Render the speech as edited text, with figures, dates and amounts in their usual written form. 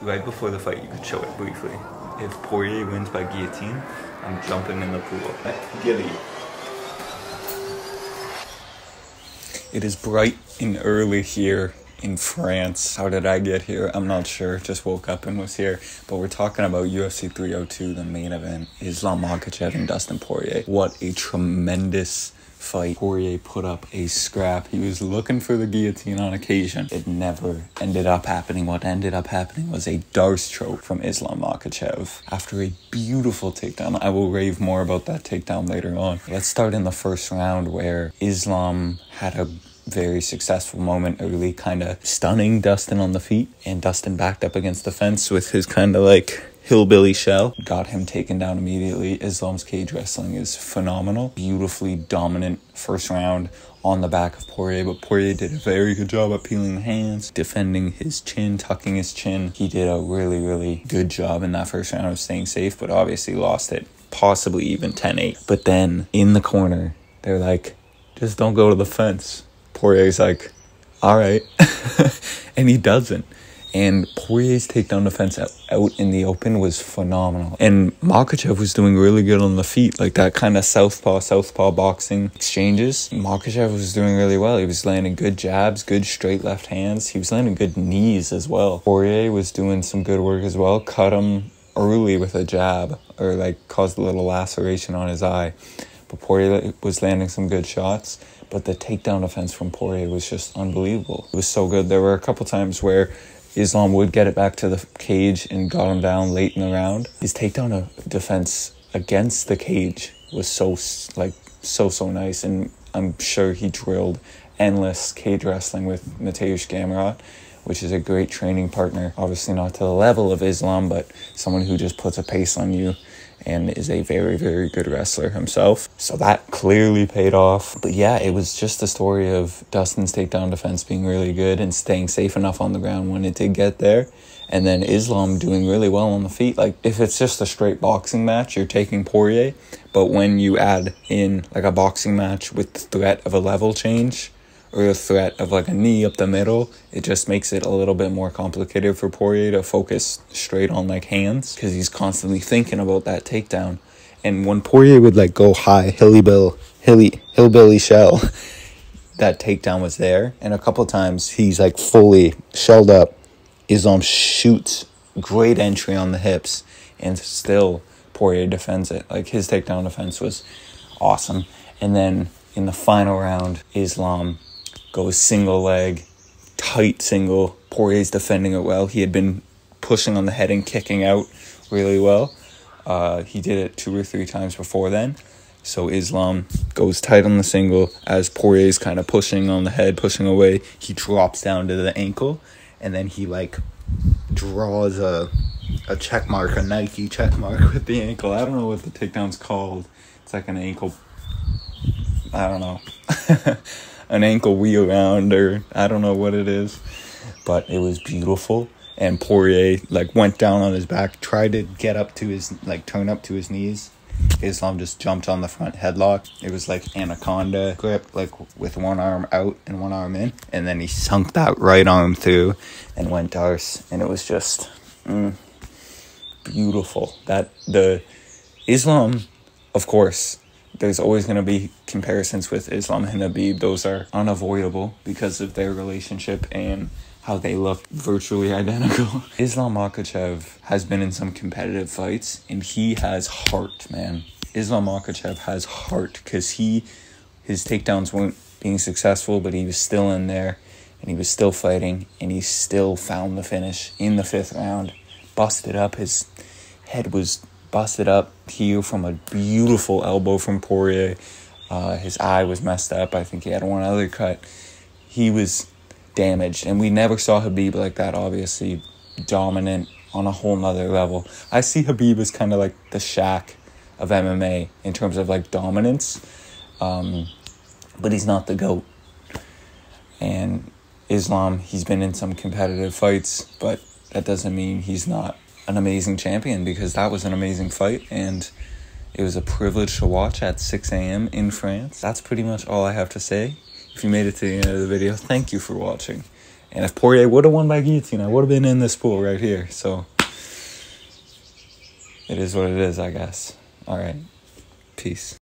Right before the fight, you could show it briefly. If Poirier wins by guillotine, I'm jumping in the pool. Gilly. It is bright and early here in France. How did I get here? I'm not sure. Just woke up and was here. But we're talking about UFC 302, the main event. Islam Makhachev and Dustin Poirier. What a tremendous fight. Poirier put up a scrap. He was looking for the guillotine on occasion. It never ended up happening. What ended up happening was a Darce choke from Islam Makhachev after a beautiful takedown. I will rave more about that takedown later on. Let's start in the first round where Islam had a very successful moment early, kind of stunning Dustin on the feet, and Dustin backed up against the fence with his kind of like hillbilly shell, got him taken down immediately. Islam's cage wrestling is phenomenal. Beautifully dominant first round on the back of Poirier, but Poirier did a very good job at peeling the hands, defending his chin, tucking his chin. He did a really good job in that first round of staying safe, but obviously lost it, possibly even 10-8. But then in the corner, they're like, just don't go to the fence. Poirier's like, all right. And he doesn't. And Poirier's takedown defense out in the open was phenomenal. And Makhachev was doing really good on the feet, like that kind of southpaw boxing exchanges. Makhachev was doing really well. He was landing good jabs, good straight left hands. He was landing good knees as well. Poirier was doing some good work as well. Cut him early with a jab, or like caused a little laceration on his eye. But Poirier was landing some good shots. But the takedown defense from Poirier was just unbelievable. It was so good. There were a couple times where Islam would get it back to the cage and got him down late in the round. His takedown defense against the cage was so nice, and I'm sure he drilled endless cage wrestling with Mateusz Gamrot, which is a great training partner. Obviously not to the level of Islam, but someone who just puts a pace on you and is a very good wrestler himself. So that clearly paid off. But yeah, it was just a story of Dustin's takedown defense being really good and staying safe enough on the ground when it did get there. And then Islam doing really well on the feet. Like, if it's just a straight boxing match, you're taking Poirier. But when you add in like a boxing match with the threat of a level change, or the threat of like a knee up the middle, it just makes it a little bit more complicated for Poirier to focus straight on like hands, because he's constantly thinking about that takedown. And when Poirier would like go high, hillbilly shell, that takedown was there. And a couple times he's like fully shelled up. Islam shoots, great entry on the hips, and still Poirier defends it. Like, his takedown defense was awesome. And then in the final round, Islam goes single leg, tight single. Poirier's defending it well. He had been pushing on the head and kicking out really well. He did it 2 or 3 times before then. So Islam goes tight on the single. As Poirier's kind of pushing on the head, pushing away, he drops down to the ankle. And then he like draws a check mark, a Nike check mark with the ankle. I don't know what the takedown's called. It's like an ankle, I don't know. An ankle wheel round, or I don't know what it is, but it was beautiful. And Poirier like went down on his back, tried to get up to his, like turn up to his knees. Islam just jumped on the front headlock. It was like anaconda grip, like with one arm out and one arm in, and then he sunk that right arm through and went Darce. And it was just beautiful. That the Islam, of course, there's always going to be comparisons with Islam and Khabib. Those are unavoidable because of their relationship and how they look virtually identical. Islam Makhachev has been in some competitive fights, and he has heart, man. Islam Makhachev has heart, because his takedowns weren't being successful, but he was still in there, and he was still fighting, and he still found the finish in the 5th round. Busted up. His head was busted up here from a beautiful elbow from Poirier. His eye was messed up. I think he had one other cut. He was damaged, and we never saw Khabib like that, obviously dominant on a whole nother level. I see Khabib as kind of like the Shaq of MMA in terms of like dominance, but he's not the GOAT. And Islam, he's been in some competitive fights, but that doesn't mean he's not an amazing champion, because that was an amazing fight, and it was a privilege to watch at 6 a.m. in France. That's pretty much all I have to say. If you made it to the end of the video, thank you for watching, And if Poirier would have won by guillotine, I would have been in this pool right here. So it is what it is, I guess. All right. Peace.